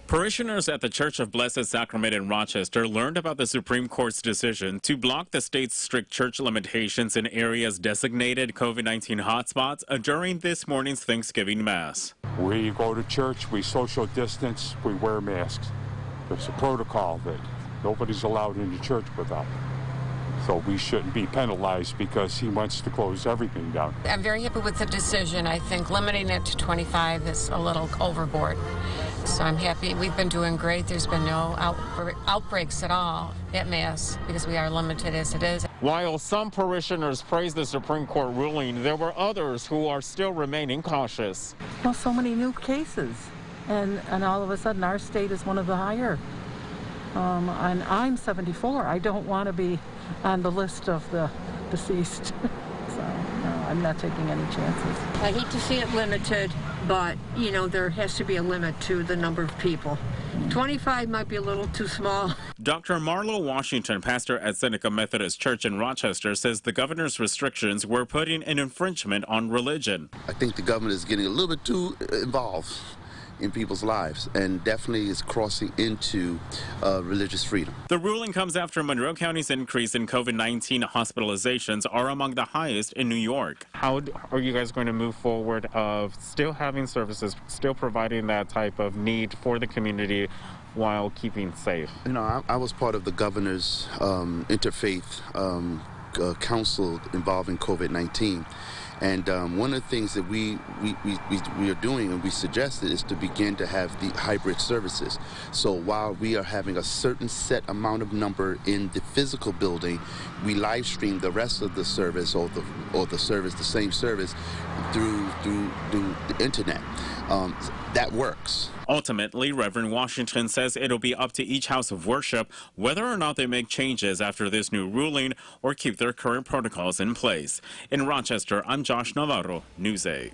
Parishioners at the Church of Blessed Sacrament in Rochester learned about the Supreme Court's decision to block the state's strict church limitations in areas designated COVID-19 hotspots during this morning's Thanksgiving Mass. We go to church, we social distance, we wear masks. There's a protocol that nobody's allowed into church without. So we shouldn't be penalized because he wants to close everything down. I'm very happy with the decision. I think limiting it to 25 is a little overboard. So I'm happy. We've been doing great. There's been no outbreaks at all at Mass because we are limited as it is. While some parishioners praised the Supreme Court ruling, there were others who are still remaining cautious. Well, so many new cases, and all of a sudden our state is one of the higher. And I'm 74. I don't want to be on the list of the deceased. So, no, I'm not taking any chances. I hate to see it limited, but, you know, there has to be a limit to the number of people. 25 might be a little too small. Dr. Marlo Washington, pastor at Seneca Methodist Church in Rochester, says the governor's restrictions were putting an infringement on religion. I think the government is getting a little bit too involved in people's lives and definitely is crossing into religious freedom. The ruling comes after Monroe County's increase in COVID-19 hospitalizations are among the highest in New York. How are you guys going to move forward of still having services, still providing that type of need for the community while keeping safe? You know, I was part of the governor's interfaith council involving COVID-19. And one of the things that we are doing and we suggested is to begin to have the hybrid services. So while we are having a certain set amount of number in the physical building, we live stream the rest of the service or the same service through the internet. That works. Ultimately, Reverend Washington says it'll be up to each house of worship whether or not they make changes after this new ruling or keep their current protocols in place. In Rochester, I'm Josh Navarro, News 8.